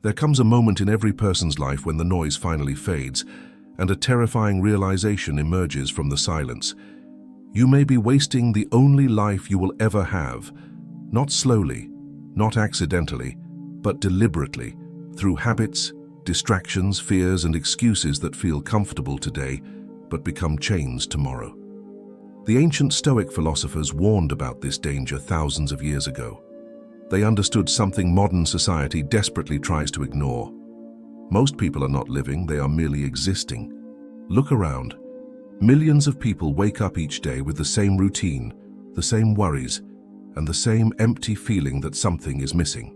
There comes a moment in every person's life when the noise finally fades, and a terrifying realization emerges from the silence. You may be wasting the only life you will ever have, not slowly, not accidentally, but deliberately, through habits, distractions, fears, and excuses that feel comfortable today, but become chains tomorrow. The ancient Stoic philosophers warned about this danger thousands of years ago. They understood something modern society desperately tries to ignore. Most people are not living, they are merely existing. Look around. Millions of people wake up each day with the same routine, the same worries, and the same empty feeling that something is missing.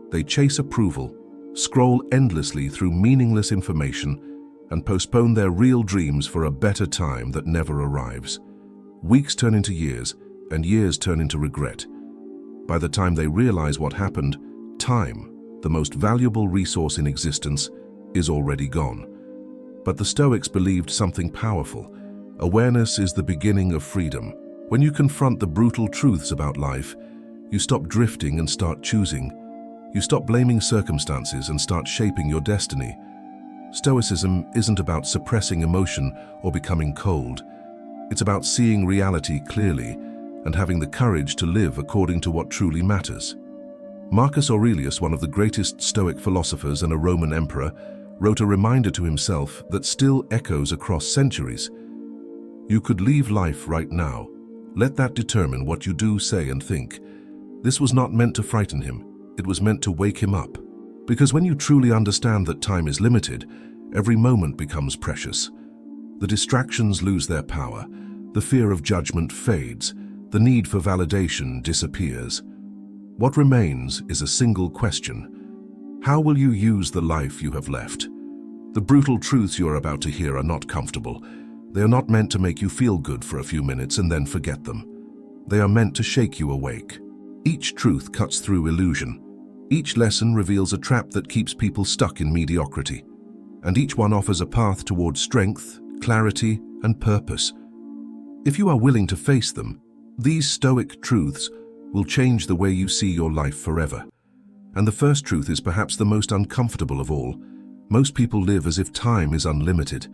They chase approval, scroll endlessly through meaningless information, and postpone their real dreams for a better time that never arrives. Weeks turn into years, and years turn into regret. By the time they realize what happened, time, the most valuable resource in existence, is already gone. But the Stoics believed something powerful. Awareness is the beginning of freedom. When you confront the brutal truths about life, you stop drifting and start choosing. You stop blaming circumstances and start shaping your destiny. Stoicism isn't about suppressing emotion or becoming cold. It's about seeing reality clearly and having the courage to live according to what truly matters. Marcus Aurelius, one of the greatest Stoic philosophers and a Roman emperor, wrote a reminder to himself that still echoes across centuries. You could leave life right now. Let that determine what you do, say, and think. This was not meant to frighten him. It was meant to wake him up. Because when you truly understand that time is limited, every moment becomes precious. The distractions lose their power. The fear of judgment fades. The need for validation disappears. What remains is a single question. How will you use the life you have left? The brutal truths you are about to hear are not comfortable. They are not meant to make you feel good for a few minutes and then forget them. They are meant to shake you awake. Each truth cuts through illusion. Each lesson reveals a trap that keeps people stuck in mediocrity. And each one offers a path towards strength, clarity, and purpose. If you are willing to face them, these Stoic truths will change the way you see your life forever. And the first truth is perhaps the most uncomfortable of all. Most people live as if time is unlimited.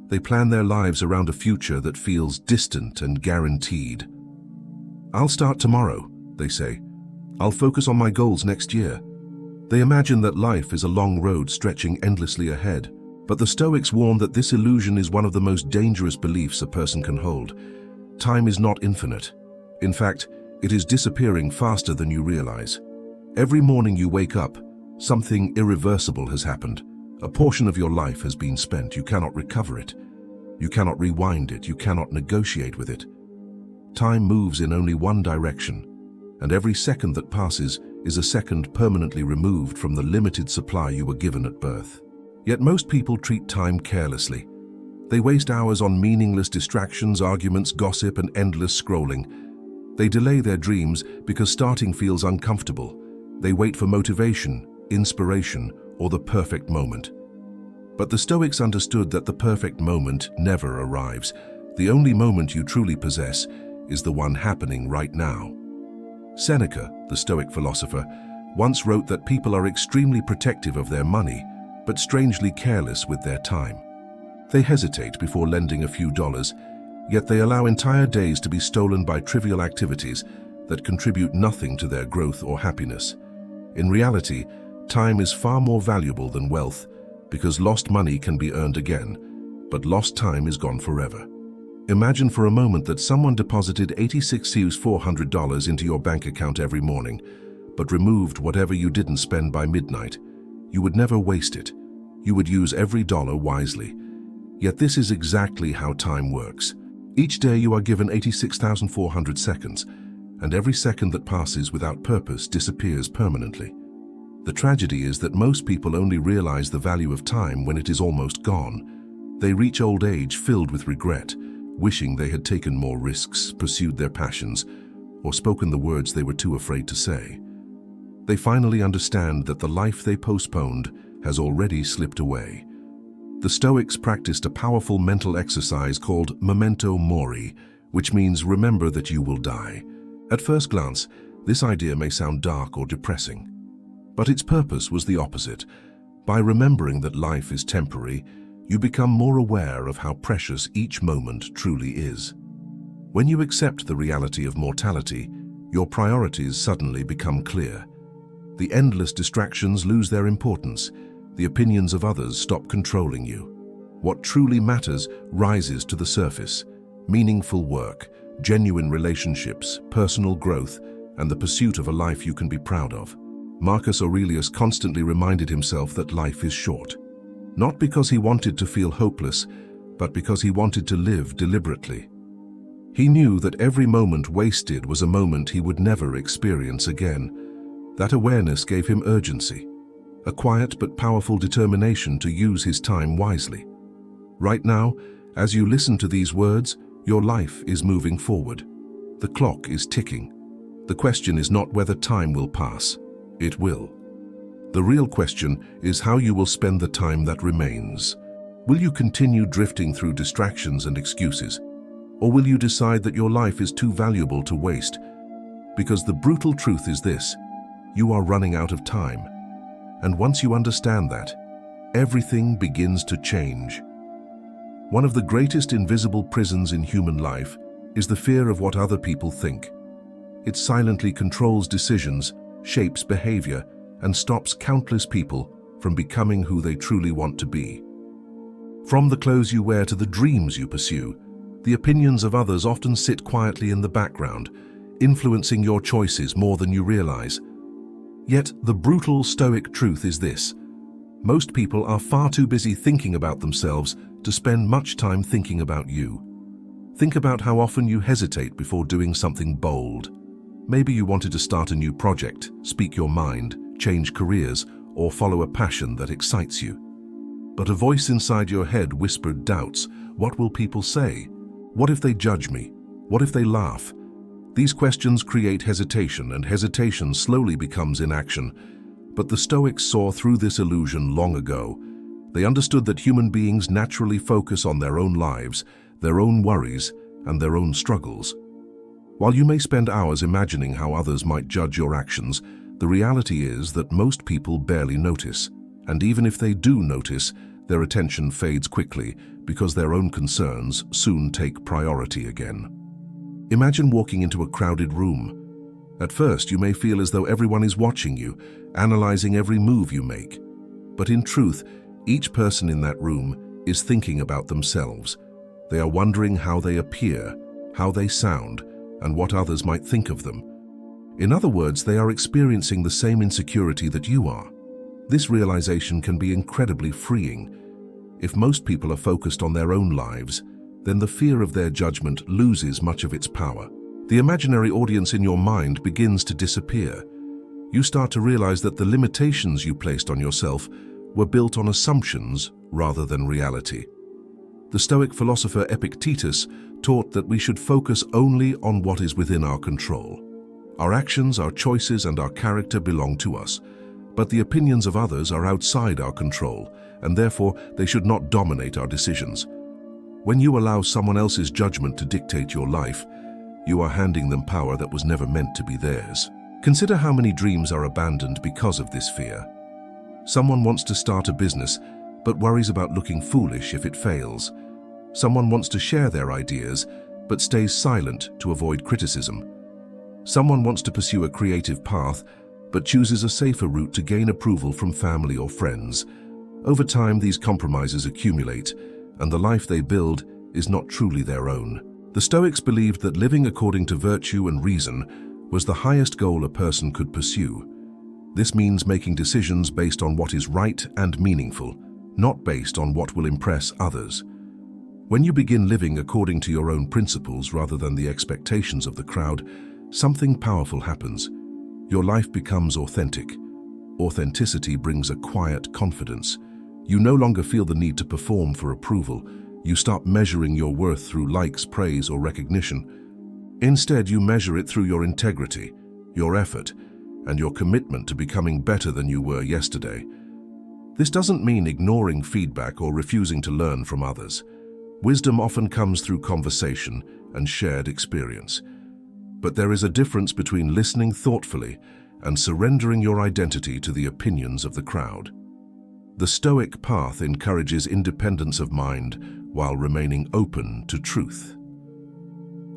They plan their lives around a future that feels distant and guaranteed. I'll start tomorrow, they say. I'll focus on my goals next year. They imagine that life is a long road stretching endlessly ahead. But the Stoics warn that this illusion is one of the most dangerous beliefs a person can hold. Time is not infinite. In fact, it is disappearing faster than you realize. Every morning you wake up, something irreversible has happened. A portion of your life has been spent. You cannot recover it. You cannot rewind it. You cannot negotiate with it. Time moves in only one direction, and every second that passes is a second permanently removed from the limited supply you were given at birth. Yet most people treat time carelessly. They waste hours on meaningless distractions, arguments, gossip, and endless scrolling. They delay their dreams because starting feels uncomfortable. They wait for motivation, inspiration, or the perfect moment. But the Stoics understood that the perfect moment never arrives. The only moment you truly possess is the one happening right now. Seneca, the Stoic philosopher, once wrote that people are extremely protective of their money, but strangely careless with their time. They hesitate before lending a few dollars, yet they allow entire days to be stolen by trivial activities that contribute nothing to their growth or happiness. In reality, time is far more valuable than wealth, because lost money can be earned again, but lost time is gone forever. Imagine for a moment that someone deposited $86,400 into your bank account every morning, but removed whatever you didn't spend by midnight. You would never waste it. You would use every dollar wisely. Yet this is exactly how time works. Each day you are given 86,400 seconds, and every second that passes without purpose disappears permanently. The tragedy is that most people only realize the value of time when it is almost gone. They reach old age filled with regret, wishing they had taken more risks, pursued their passions, or spoken the words they were too afraid to say. They finally understand that the life they postponed has already slipped away. The Stoics practiced a powerful mental exercise called memento mori, which means remember that you will die. At first glance, this idea may sound dark or depressing. But its purpose was the opposite. By remembering that life is temporary, you become more aware of how precious each moment truly is. When you accept the reality of mortality, your priorities suddenly become clear. The endless distractions lose their importance. The opinions of others stop controlling you. What truly matters rises to the surface: meaningful work, genuine relationships, personal growth, and the pursuit of a life you can be proud of. Marcus Aurelius constantly reminded himself that life is short. Not because he wanted to feel hopeless, but because he wanted to live deliberately. He knew that every moment wasted was a moment he would never experience again. That awareness gave him urgency, a quiet but powerful determination to use his time wisely. Right now, as you listen to these words, your life is moving forward. The clock is ticking. The question is not whether time will pass. It will. The real question is how you will spend the time that remains. Will you continue drifting through distractions and excuses? Or will you decide that your life is too valuable to waste? Because the brutal truth is this: you are running out of time. And once you understand that, everything begins to change. One of the greatest invisible prisons in human life is the fear of what other people think. It silently controls decisions, shapes behavior, and stops countless people from becoming who they truly want to be. From the clothes you wear to the dreams you pursue, the opinions of others often sit quietly in the background, influencing your choices more than you realize. Yet the brutal Stoic truth is this: most people are far too busy thinking about themselves to spend much time thinking about you. Think about how often you hesitate before doing something bold. Maybe you wanted to start a new project, speak your mind, change careers, or follow a passion that excites you. But a voice inside your head whispered doubts. What will people say? What if they judge me? What if they laugh? These questions create hesitation, and hesitation slowly becomes inaction. But the Stoics saw through this illusion long ago. They understood that human beings naturally focus on their own lives, their own worries, and their own struggles. While you may spend hours imagining how others might judge your actions, the reality is that most people barely notice. And even if they do notice, their attention fades quickly because their own concerns soon take priority again. Imagine walking into a crowded room. At first, you may feel as though everyone is watching you, analyzing every move you make. But in truth, each person in that room is thinking about themselves. They are wondering how they appear, how they sound, and what others might think of them. In other words, they are experiencing the same insecurity that you are. This realization can be incredibly freeing. If most people are focused on their own lives, then the fear of their judgment loses much of its power. The imaginary audience in your mind begins to disappear. You start to realize that the limitations you placed on yourself were built on assumptions rather than reality. The Stoic philosopher Epictetus taught that we should focus only on what is within our control. Our actions, our choices, and our character belong to us, but the opinions of others are outside our control, and therefore they should not dominate our decisions. When you allow someone else's judgment to dictate your life, you are handing them power that was never meant to be theirs. Consider how many dreams are abandoned because of this fear. Someone wants to start a business, but worries about looking foolish if it fails. Someone wants to share their ideas, but stays silent to avoid criticism. Someone wants to pursue a creative path, but chooses a safer route to gain approval from family or friends. Over time, these compromises accumulate, and the life they build is not truly their own. The Stoics believed that living according to virtue and reason was the highest goal a person could pursue. This means making decisions based on what is right and meaningful, not based on what will impress others. When you begin living according to your own principles rather than the expectations of the crowd, something powerful happens. Your life becomes authentic. Authenticity brings a quiet confidence. You no longer feel the need to perform for approval. You stop measuring your worth through likes, praise, or recognition. Instead, you measure it through your integrity, your effort, and your commitment to becoming better than you were yesterday. This doesn't mean ignoring feedback or refusing to learn from others. Wisdom often comes through conversation and shared experience. But there is a difference between listening thoughtfully and surrendering your identity to the opinions of the crowd. The Stoic path encourages independence of mind while remaining open to truth.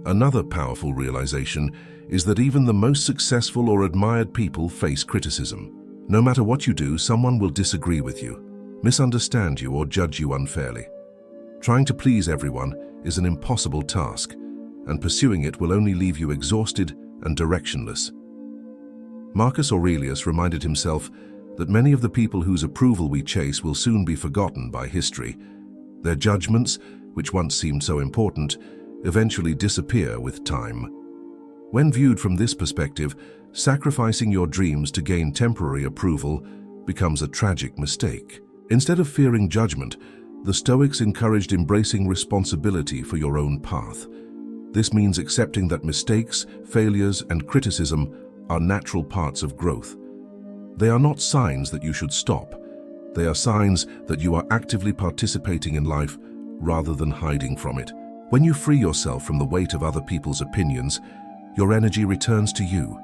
Another powerful realization is that even the most successful or admired people face criticism. No matter what you do, someone will disagree with you, misunderstand you, or judge you unfairly. Trying to please everyone is an impossible task, and pursuing it will only leave you exhausted and directionless. Marcus Aurelius reminded himself that many of the people whose approval we chase will soon be forgotten by history. Their judgments, which once seemed so important, eventually disappear with time. When viewed from this perspective, sacrificing your dreams to gain temporary approval becomes a tragic mistake. Instead of fearing judgment, the Stoics encouraged embracing responsibility for your own path. This means accepting that mistakes, failures, and criticism are natural parts of growth. They are not signs that you should stop. They are signs that you are actively participating in life rather than hiding from it. When you free yourself from the weight of other people's opinions, your energy returns to you.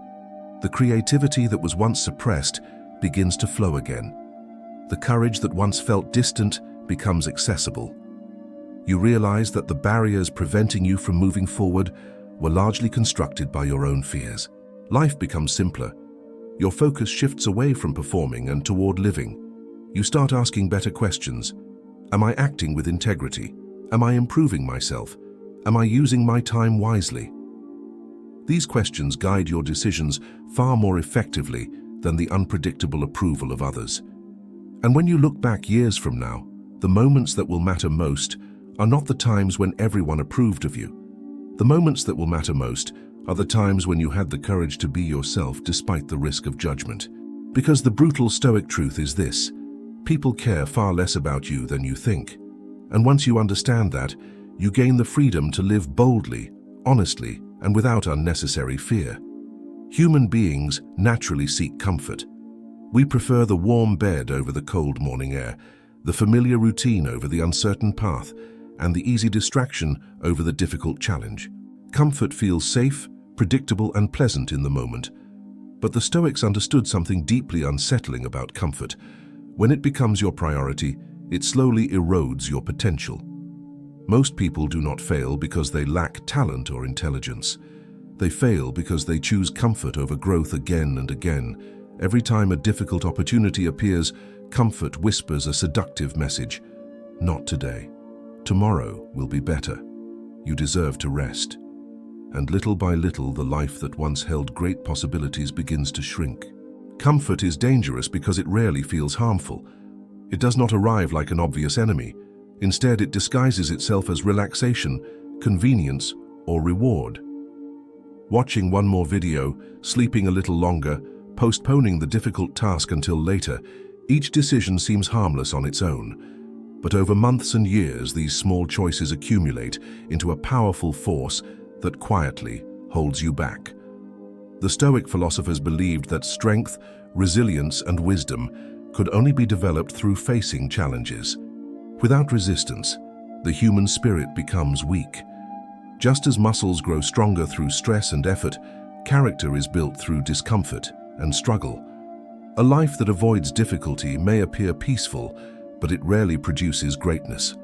The creativity that was once suppressed begins to flow again. The courage that once felt distant becomes accessible. You realize that the barriers preventing you from moving forward were largely constructed by your own fears. Life becomes simpler. Your focus shifts away from performing and toward living. You start asking better questions. Am I acting with integrity? Am I improving myself? Am I using my time wisely? These questions guide your decisions far more effectively than the unpredictable approval of others. And when you look back years from now, the moments that will matter most are not the times when everyone approved of you. The moments that will matter most are the times when you had the courage to be yourself despite the risk of judgment. Because the brutal Stoic truth is this: people care far less about you than you think. And once you understand that, you gain the freedom to live boldly, honestly, and without unnecessary fear. Human beings naturally seek comfort. We prefer the warm bed over the cold morning air, the familiar routine over the uncertain path, and the easy distraction over the difficult challenge. Comfort feels safe, predictable, and pleasant in the moment. But the Stoics understood something deeply unsettling about comfort. When it becomes your priority, it slowly erodes your potential. Most people do not fail because they lack talent or intelligence. They fail because they choose comfort over growth again and again. Every time a difficult opportunity appears, comfort whispers a seductive message. Not today. Tomorrow will be better. You deserve to rest. And little by little, the life that once held great possibilities begins to shrink. Comfort is dangerous because it rarely feels harmful. It does not arrive like an obvious enemy. Instead, it disguises itself as relaxation, convenience, or reward. Watching one more video, sleeping a little longer, postponing the difficult task until later, each decision seems harmless on its own. But over months and years, these small choices accumulate into a powerful force that quietly holds you back. The Stoic philosophers believed that strength, resilience, and wisdom could only be developed through facing challenges. Without resistance, the human spirit becomes weak. Just as muscles grow stronger through stress and effort, character is built through discomfort and struggle. A life that avoids difficulty may appear peaceful, but it rarely produces greatness.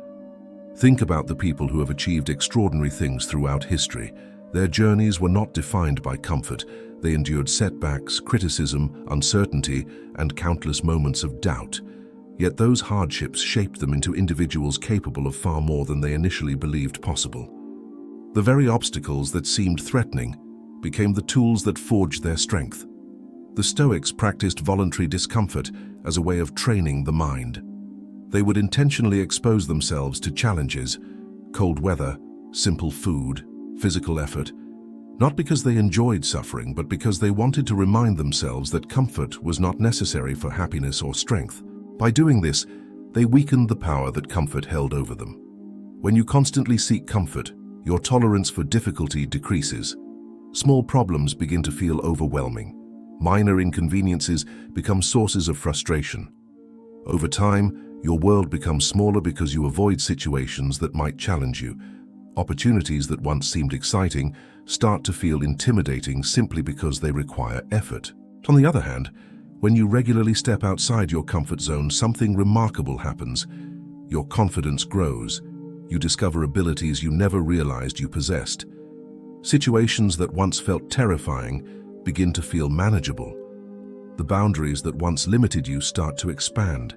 Think about the people who have achieved extraordinary things throughout history. Their journeys were not defined by comfort. They endured setbacks, criticism, uncertainty, and countless moments of doubt. Yet those hardships shaped them into individuals capable of far more than they initially believed possible. The very obstacles that seemed threatening became the tools that forged their strength. The Stoics practiced voluntary discomfort as a way of training the mind. They would intentionally expose themselves to challenges, cold weather, simple food, physical effort, not because they enjoyed suffering, but because they wanted to remind themselves that comfort was not necessary for happiness or strength. By doing this, they weakened the power that comfort held over them. When you constantly seek comfort, your tolerance for difficulty decreases. Small problems begin to feel overwhelming. Minor inconveniences become sources of frustration. Over time, your world becomes smaller because you avoid situations that might challenge you. Opportunities that once seemed exciting start to feel intimidating simply because they require effort. On the other hand, when you regularly step outside your comfort zone, something remarkable happens. Your confidence grows. You discover abilities you never realized you possessed. Situations that once felt terrifying begin to feel manageable. The boundaries that once limited you start to expand.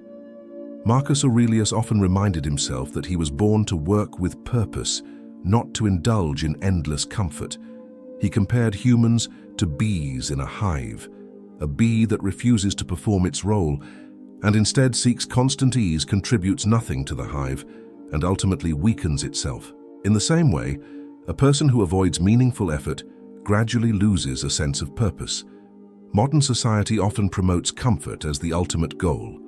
Marcus Aurelius often reminded himself that he was born to work with purpose, not to indulge in endless comfort. He compared humans to bees in a hive, a bee that refuses to perform its role and instead seeks constant ease, contributes nothing to the hive, and ultimately weakens itself. In the same way, a person who avoids meaningful effort gradually loses a sense of purpose. Modern society often promotes comfort as the ultimate goal.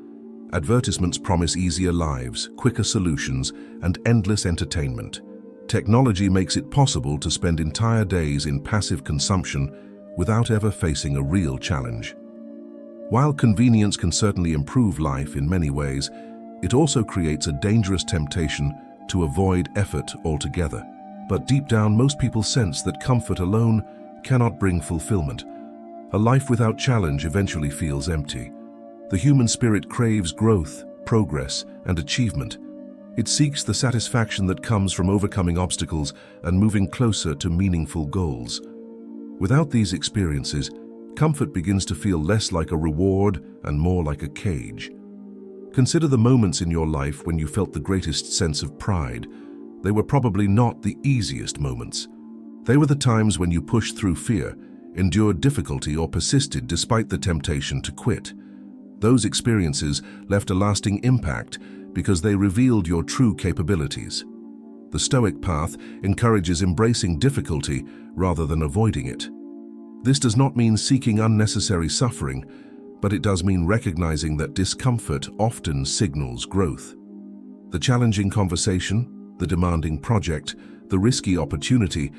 Advertisements promise easier lives, quicker solutions, and endless entertainment. Technology makes it possible to spend entire days in passive consumption without ever facing a real challenge. While convenience can certainly improve life in many ways, it also creates a dangerous temptation to avoid effort altogether. But deep down, most people sense that comfort alone cannot bring fulfillment. A life without challenge eventually feels empty. The human spirit craves growth, progress, and achievement. It seeks the satisfaction that comes from overcoming obstacles and moving closer to meaningful goals. Without these experiences, comfort begins to feel less like a reward and more like a cage. Consider the moments in your life when you felt the greatest sense of pride. They were probably not the easiest moments. They were the times when you pushed through fear, endured difficulty, or persisted despite the temptation to quit. Those experiences left a lasting impact because they revealed your true capabilities. The Stoic path encourages embracing difficulty rather than avoiding it. This does not mean seeking unnecessary suffering, but it does mean recognizing that discomfort often signals growth. The challenging conversation, the demanding project, the risky opportunity,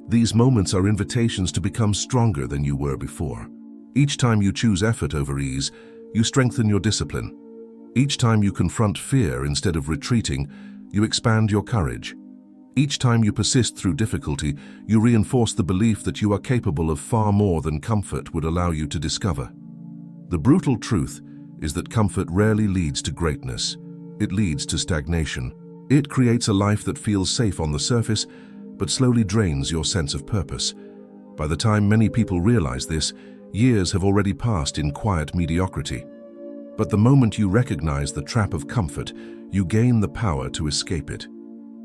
these moments are invitations to become stronger than you were before. Each time you choose effort over ease, you strengthen your discipline. Each time you confront fear instead of retreating, you expand your courage. Each time you persist through difficulty, you reinforce the belief that you are capable of far more than comfort would allow you to discover. The brutal truth is that comfort rarely leads to greatness. It leads to stagnation. It creates a life that feels safe on the surface, but slowly drains your sense of purpose. By the time many people realize this, years have already passed in quiet mediocrity. But the moment you recognize the trap of comfort, you gain the power to escape it.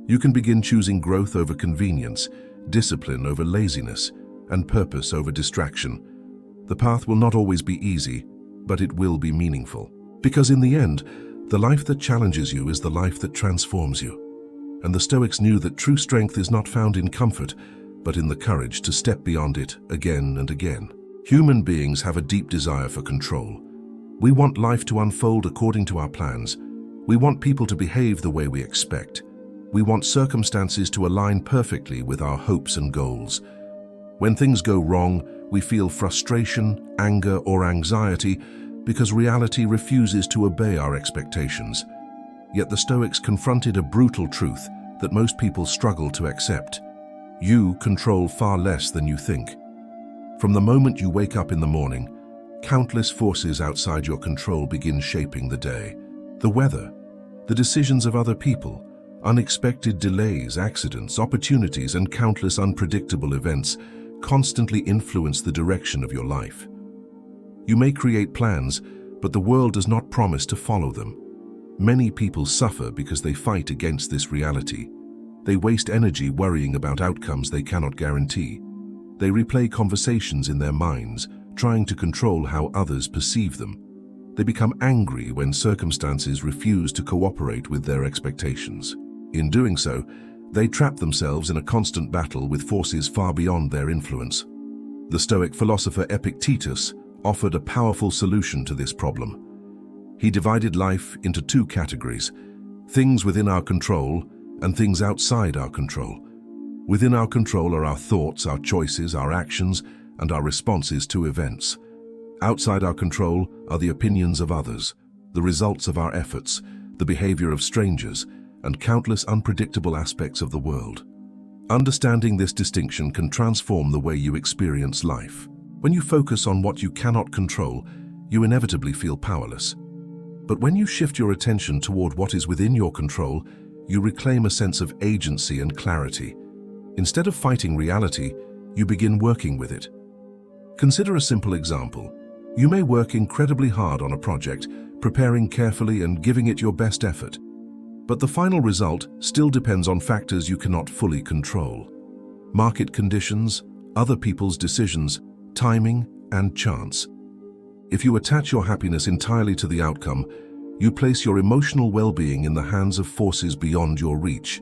You can begin choosing growth over convenience, discipline over laziness, and purpose over distraction. The path will not always be easy, but it will be meaningful. Because in the end, the life that challenges you is the life that transforms you. And the Stoics knew that true strength is not found in comfort, but in the courage to step beyond it again and again. Human beings have a deep desire for control. We want life to unfold according to our plans. We want people to behave the way we expect. We want circumstances to align perfectly with our hopes and goals. When things go wrong, we feel frustration, anger, or anxiety because reality refuses to obey our expectations. Yet the Stoics confronted a brutal truth that most people struggle to accept. You control far less than you think. From the moment you wake up in the morning, countless forces outside your control begin shaping the day. The weather, the decisions of other people, unexpected delays, accidents, opportunities, and countless unpredictable events constantly influence the direction of your life. You may create plans, but the world does not promise to follow them. Many people suffer because they fight against this reality. They waste energy worrying about outcomes they cannot guarantee. They replay conversations in their minds, trying to control how others perceive them. They become angry when circumstances refuse to cooperate with their expectations. In doing so, they trap themselves in a constant battle with forces far beyond their influence. The Stoic philosopher Epictetus offered a powerful solution to this problem. He divided life into two categories: things within our control and things outside our control. Within our control are our thoughts, our choices, our actions, and our responses to events. Outside our control are the opinions of others, the results of our efforts, the behavior of strangers, and countless unpredictable aspects of the world. Understanding this distinction can transform the way you experience life. When you focus on what you cannot control, you inevitably feel powerless. But when you shift your attention toward what is within your control, you reclaim a sense of agency and clarity. Instead of fighting reality, you begin working with it. Consider a simple example. You may work incredibly hard on a project, preparing carefully and giving it your best effort. But the final result still depends on factors you cannot fully control. Market conditions, other people's decisions, timing, and chance. If you attach your happiness entirely to the outcome, you place your emotional well-being in the hands of forces beyond your reach.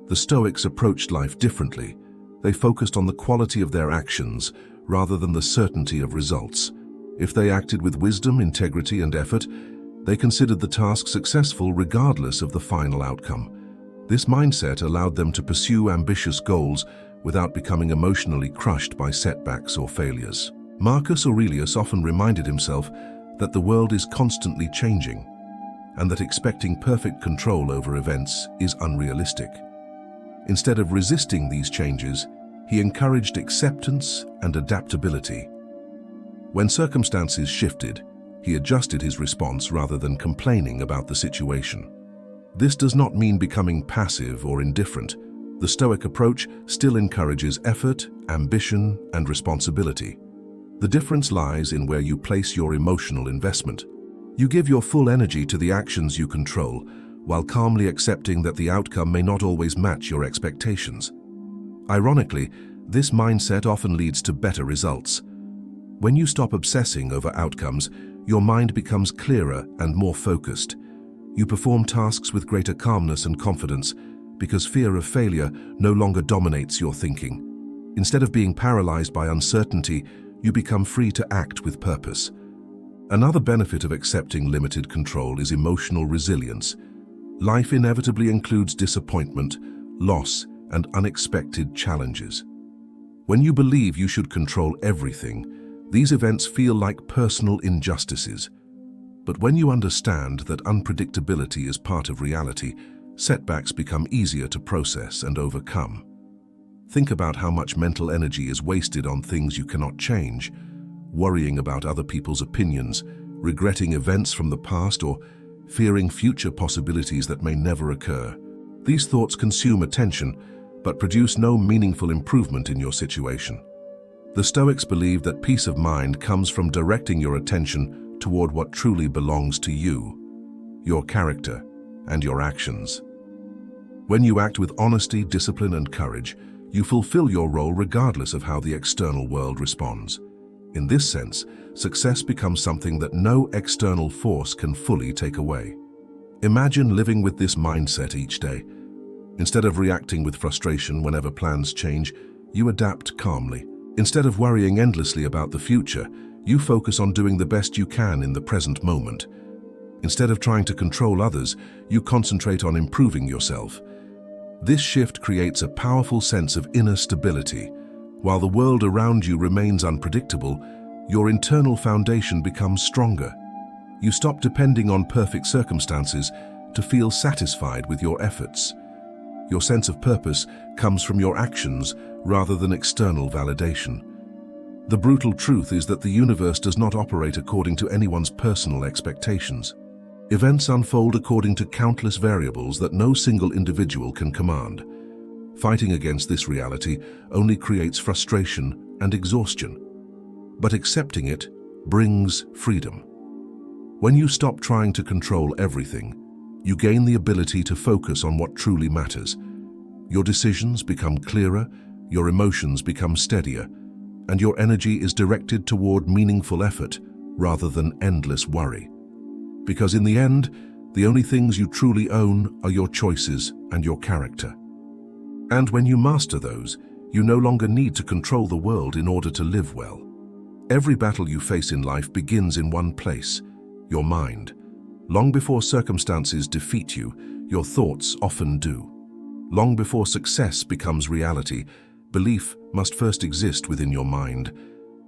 The Stoics approached life differently. They focused on the quality of their actions rather than the certainty of results. If they acted with wisdom, integrity, and effort, they considered the task successful regardless of the final outcome. This mindset allowed them to pursue ambitious goals without becoming emotionally crushed by setbacks or failures. Marcus Aurelius often reminded himself that the world is constantly changing, and that expecting perfect control over events is unrealistic. Instead of resisting these changes, he encouraged acceptance and adaptability. When circumstances shifted, he adjusted his response rather than complaining about the situation. This does not mean becoming passive or indifferent. The Stoic approach still encourages effort, ambition, and responsibility. The difference lies in where you place your emotional investment. You give your full energy to the actions you control, while calmly accepting that the outcome may not always match your expectations. Ironically, this mindset often leads to better results. When you stop obsessing over outcomes, your mind becomes clearer and more focused. You perform tasks with greater calmness and confidence because fear of failure no longer dominates your thinking. Instead of being paralyzed by uncertainty, you become free to act with purpose. Another benefit of accepting limited control is emotional resilience. Life inevitably includes disappointment, loss, and unexpected challenges. When you believe you should control everything, these events feel like personal injustices. But when you understand that unpredictability is part of reality, setbacks become easier to process and overcome. Think about how much mental energy is wasted on things you cannot change, worrying about other people's opinions, regretting events from the past, or fearing future possibilities that may never occur. These thoughts consume attention, but produce no meaningful improvement in your situation. The Stoics believe that peace of mind comes from directing your attention toward what truly belongs to you, your character, and your actions. When you act with honesty, discipline, and courage, you fulfill your role regardless of how the external world responds. In this sense, success becomes something that no external force can fully take away. Imagine living with this mindset each day. Instead of reacting with frustration whenever plans change, you adapt calmly. Instead of worrying endlessly about the future, you focus on doing the best you can in the present moment. Instead of trying to control others, you concentrate on improving yourself. This shift creates a powerful sense of inner stability. While the world around you remains unpredictable, your internal foundation becomes stronger. You stop depending on perfect circumstances to feel satisfied with your efforts. Your sense of purpose comes from your actions rather than external validation. The brutal truth is that the universe does not operate according to anyone's personal expectations. Events unfold according to countless variables that no single individual can command. Fighting against this reality only creates frustration and exhaustion. But accepting it brings freedom. When you stop trying to control everything, you gain the ability to focus on what truly matters. Your decisions become clearer, your emotions become steadier, and your energy is directed toward meaningful effort rather than endless worry. Because in the end, the only things you truly own are your choices and your character. And when you master those, you no longer need to control the world in order to live well. Every battle you face in life begins in one place, your mind. Long before circumstances defeat you, your thoughts often do. Long before success becomes reality, belief must first exist within your mind.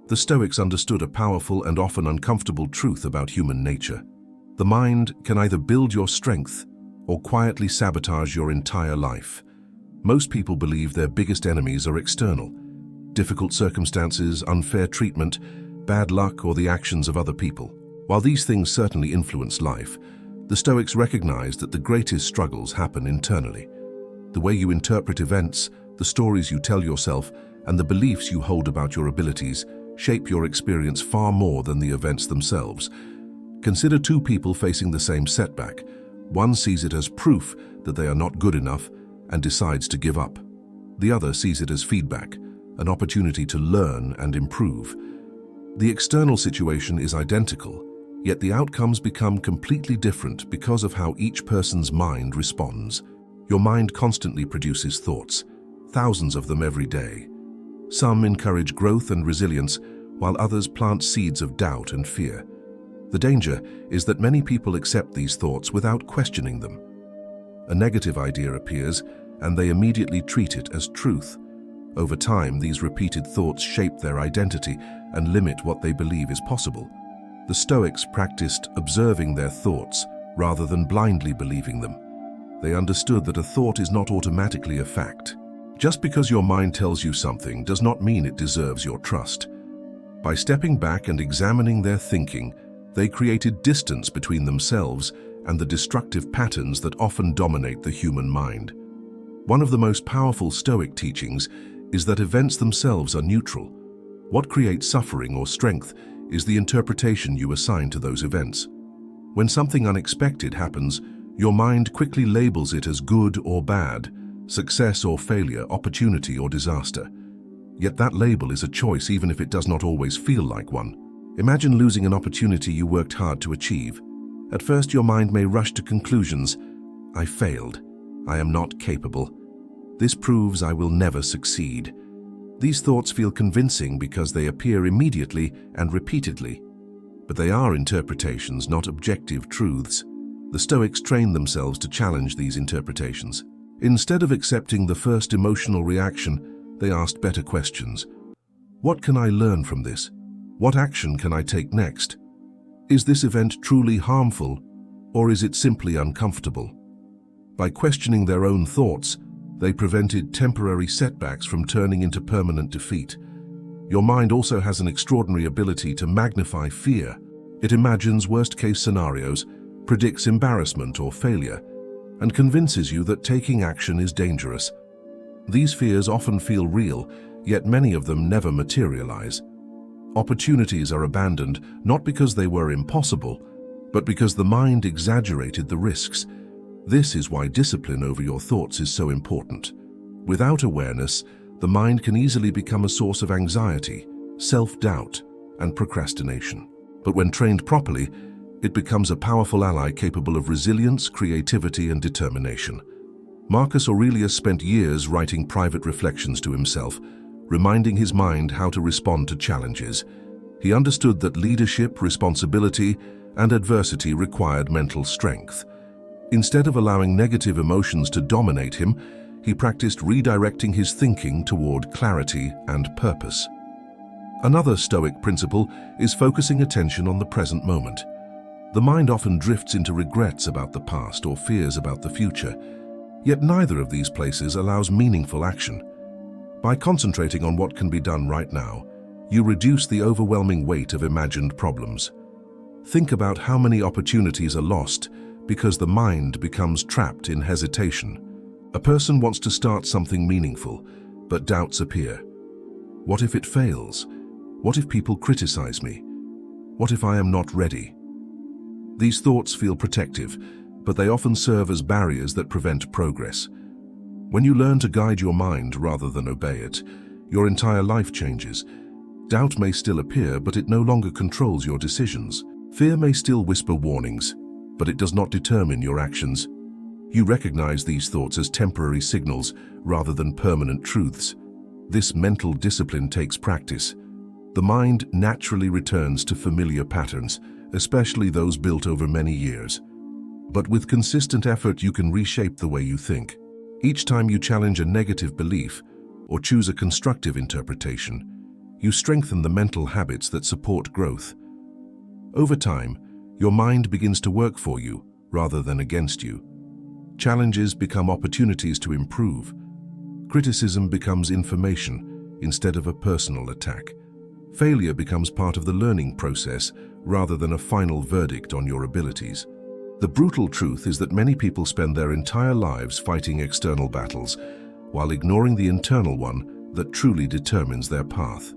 The Stoics understood a powerful and often uncomfortable truth about human nature. The mind can either build your strength or quietly sabotage your entire life. Most people believe their biggest enemies are external. difficult circumstances, unfair treatment, bad luck, or the actions of other people. While these things certainly influence life, the Stoics recognize that the greatest struggles happen internally. The way you interpret events, the stories you tell yourself, and the beliefs you hold about your abilities shape your experience far more than the events themselves. Consider two people facing the same setback. One sees it as proof that they are not good enough and decides to give up. The other sees it as feedback, an opportunity to learn and improve. The external situation is identical, yet the outcomes become completely different because of how each person's mind responds. Your mind constantly produces thoughts, thousands of them every day. Some encourage growth and resilience, while others plant seeds of doubt and fear. The danger is that many people accept these thoughts without questioning them. A negative idea appears, and they immediately treat it as truth. Over time, these repeated thoughts shape their identity and limit what they believe is possible. The Stoics practiced observing their thoughts rather than blindly believing them. They understood that a thought is not automatically a fact. Just because your mind tells you something does not mean it deserves your trust. By stepping back and examining their thinking, they created distance between themselves and the destructive patterns that often dominate the human mind. One of the most powerful Stoic teachings is that events themselves are neutral. What creates suffering or strength is the interpretation you assign to those events. When something unexpected happens, your mind quickly labels it as good or bad, success or failure, opportunity or disaster. Yet that label is a choice even if it does not always feel like one. Imagine losing an opportunity you worked hard to achieve. At first, your mind may rush to conclusions. I failed. I am not capable. This proves I will never succeed. These thoughts feel convincing because they appear immediately and repeatedly. But they are interpretations, not objective truths. The Stoics trained themselves to challenge these interpretations. Instead of accepting the first emotional reaction, they asked better questions. What can I learn from this? What action can I take next? Is this event truly harmful, or is it simply uncomfortable? By questioning their own thoughts, they prevented temporary setbacks from turning into permanent defeat. Your mind also has an extraordinary ability to magnify fear. It imagines worst-case scenarios, predicts embarrassment or failure, and convinces you that taking action is dangerous. These fears often feel real, yet many of them never materialize. Opportunities are abandoned not because they were impossible, but because the mind exaggerated the risks. This is why discipline over your thoughts is so important. Without awareness, the mind can easily become a source of anxiety, self-doubt, and procrastination. But when trained properly, it becomes a powerful ally capable of resilience, creativity, and determination. Marcus Aurelius spent years writing private reflections to himself, reminding his mind how to respond to challenges. He understood that leadership, responsibility, and adversity required mental strength. Instead of allowing negative emotions to dominate him, he practiced redirecting his thinking toward clarity and purpose. Another Stoic principle is focusing attention on the present moment. The mind often drifts into regrets about the past or fears about the future, yet neither of these places allows meaningful action. By concentrating on what can be done right now, you reduce the overwhelming weight of imagined problems. Think about how many opportunities are lost because the mind becomes trapped in hesitation. A person wants to start something meaningful, but doubts appear. What if it fails? What if people criticize me? What if I am not ready? These thoughts feel protective, but they often serve as barriers that prevent progress. When you learn to guide your mind rather than obey it, your entire life changes. Doubt may still appear, but it no longer controls your decisions. Fear may still whisper warnings, but it does not determine your actions. You recognize these thoughts as temporary signals rather than permanent truths. This mental discipline takes practice. The mind naturally returns to familiar patterns, especially those built over many years. But with consistent effort, you can reshape the way you think. Each time you challenge a negative belief or choose a constructive interpretation, you strengthen the mental habits that support growth. Over time, your mind begins to work for you rather than against you. Challenges become opportunities to improve. Criticism becomes information, instead of a personal attack. Failure becomes part of the learning process rather than a final verdict on your abilities. The brutal truth is that many people spend their entire lives fighting external battles while ignoring the internal one that truly determines their path.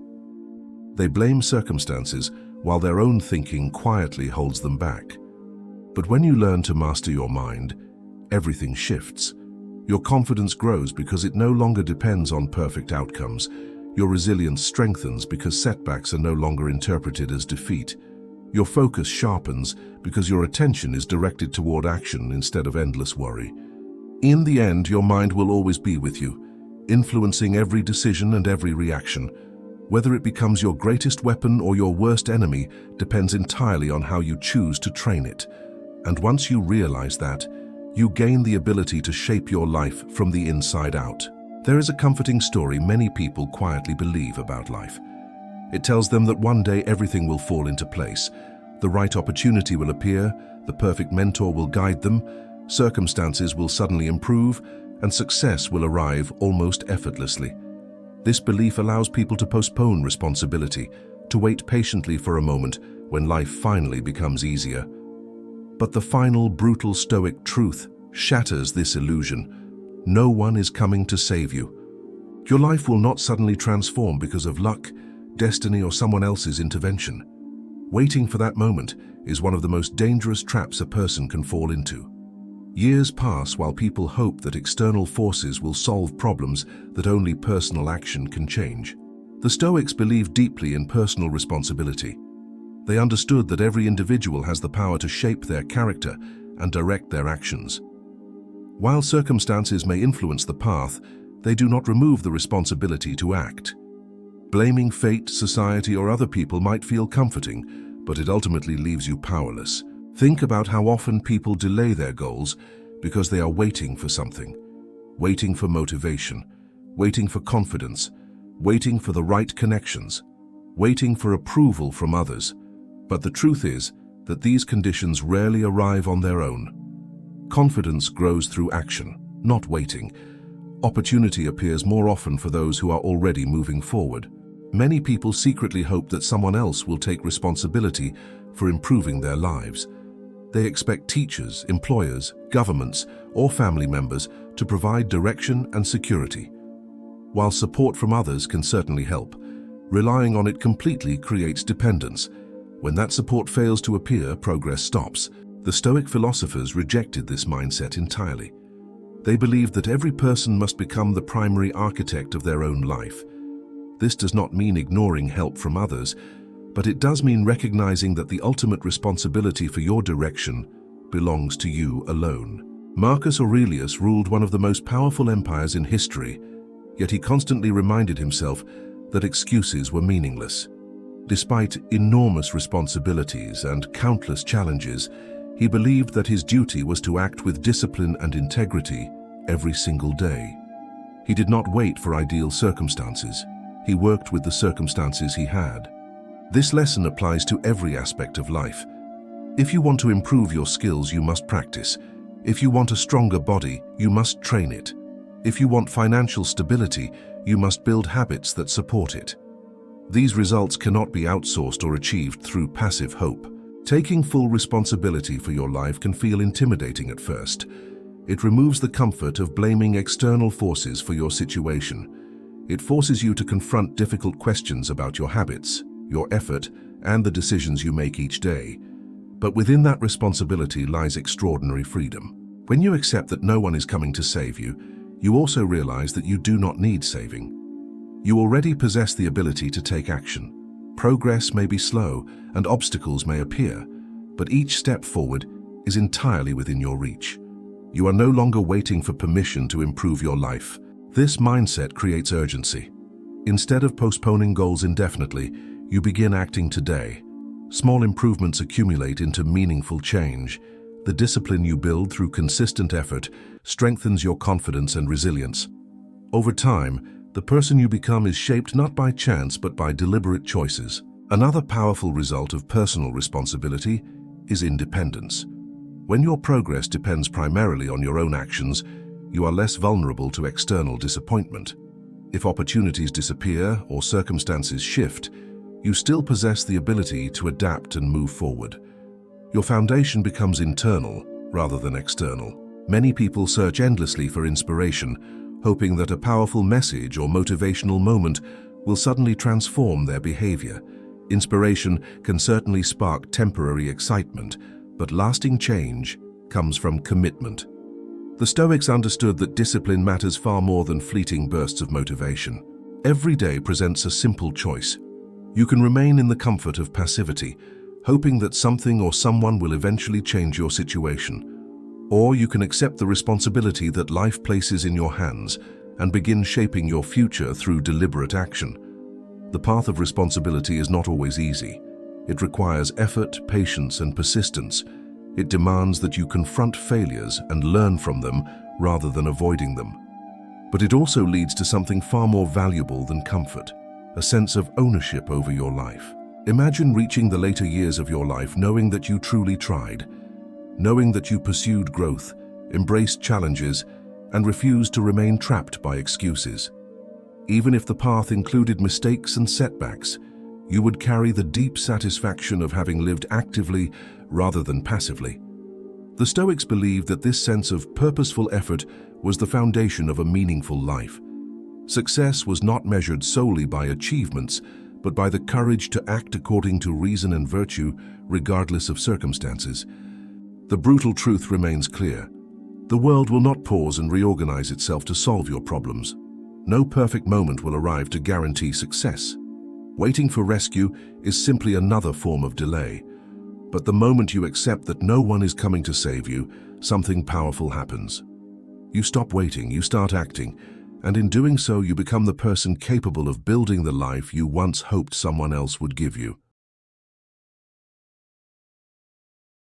They blame circumstances while their own thinking quietly holds them back. But when you learn to master your mind, everything shifts. Your confidence grows because it no longer depends on perfect outcomes. Your resilience strengthens because setbacks are no longer interpreted as defeat. Your focus sharpens because your attention is directed toward action instead of endless worry. In the end, your mind will always be with you, influencing every decision and every reaction. Whether it becomes your greatest weapon or your worst enemy depends entirely on how you choose to train it. And once you realize that, you gain the ability to shape your life from the inside out. There is a comforting story many people quietly believe about life. It tells them that one day everything will fall into place. The right opportunity will appear, the perfect mentor will guide them, circumstances will suddenly improve, and success will arrive almost effortlessly. This belief allows people to postpone responsibility, to wait patiently for a moment when life finally becomes easier. But the final brutal Stoic truth shatters this illusion. No one is coming to save you. Your life will not suddenly transform because of luck, destiny, or someone else's intervention. Waiting for that moment is one of the most dangerous traps a person can fall into. Years pass while people hope that external forces will solve problems that only personal action can change. The Stoics believed deeply in personal responsibility. They understood that every individual has the power to shape their character and direct their actions. While circumstances may influence the path, they do not remove the responsibility to act. Blaming fate, society, or other people might feel comforting, but it ultimately leaves you powerless. Think about how often people delay their goals because they are waiting for something. Waiting for motivation, waiting for confidence, waiting for the right connections, waiting for approval from others. But the truth is that these conditions rarely arrive on their own. Confidence grows through action, not waiting. Opportunity appears more often for those who are already moving forward. Many people secretly hope that someone else will take responsibility for improving their lives. They expect teachers, employers, governments, or family members to provide direction and security. While support from others can certainly help, relying on it completely creates dependence. When that support fails to appear, progress stops. The Stoic philosophers rejected this mindset entirely. They believed that every person must become the primary architect of their own life. This does not mean ignoring help from others, but it does mean recognizing that the ultimate responsibility for your direction belongs to you alone. Marcus Aurelius ruled one of the most powerful empires in history, yet he constantly reminded himself that excuses were meaningless. Despite enormous responsibilities and countless challenges, he believed that his duty was to act with discipline and integrity every single day. He did not wait for ideal circumstances. He worked with the circumstances he had. This lesson applies to every aspect of life. If you want to improve your skills, you must practice. If you want a stronger body, you must train it. If you want financial stability, you must build habits that support it. These results cannot be outsourced or achieved through passive hope. Taking full responsibility for your life can feel intimidating at first. It removes the comfort of blaming external forces for your situation. It forces you to confront difficult questions about your habits, your effort, and the decisions you make each day. But within that responsibility lies extraordinary freedom. When you accept that no one is coming to save you, you also realize that you do not need saving. You already possess the ability to take action. Progress may be slow and obstacles may appear, but each step forward is entirely within your reach. You are no longer waiting for permission to improve your life. This mindset creates urgency. Instead of postponing goals indefinitely, you begin acting today. Small improvements accumulate into meaningful change. The discipline you build through consistent effort strengthens your confidence and resilience. Over time, the person you become is shaped not by chance but by deliberate choices. Another powerful result of personal responsibility is independence. When your progress depends primarily on your own actions, you are less vulnerable to external disappointment. If opportunities disappear or circumstances shift, you still possess the ability to adapt and move forward. Your foundation becomes internal rather than external. Many people search endlessly for inspiration, hoping that a powerful message or motivational moment will suddenly transform their behavior. Inspiration can certainly spark temporary excitement, but lasting change comes from commitment. The Stoics understood that discipline matters far more than fleeting bursts of motivation. Every day presents a simple choice. You can remain in the comfort of passivity, hoping that something or someone will eventually change your situation. Or you can accept the responsibility that life places in your hands and begin shaping your future through deliberate action. The path of responsibility is not always easy. It requires effort, patience, and persistence. It demands that you confront failures and learn from them rather than avoiding them. But it also leads to something far more valuable than comfort, a sense of ownership over your life. Imagine reaching the later years of your life knowing that you truly tried, knowing that you pursued growth, embraced challenges, and refused to remain trapped by excuses. Even if the path included mistakes and setbacks, you would carry the deep satisfaction of having lived actively rather than passively. The Stoics believed that this sense of purposeful effort was the foundation of a meaningful life. Success was not measured solely by achievements, but by the courage to act according to reason and virtue, regardless of circumstances. The brutal truth remains clear. The world will not pause and reorganize itself to solve your problems. No perfect moment will arrive to guarantee success. Waiting for rescue is simply another form of delay. But the moment you accept that no one is coming to save you, something powerful happens. You stop waiting, you start acting, and in doing so you become the person capable of building the life you once hoped someone else would give you.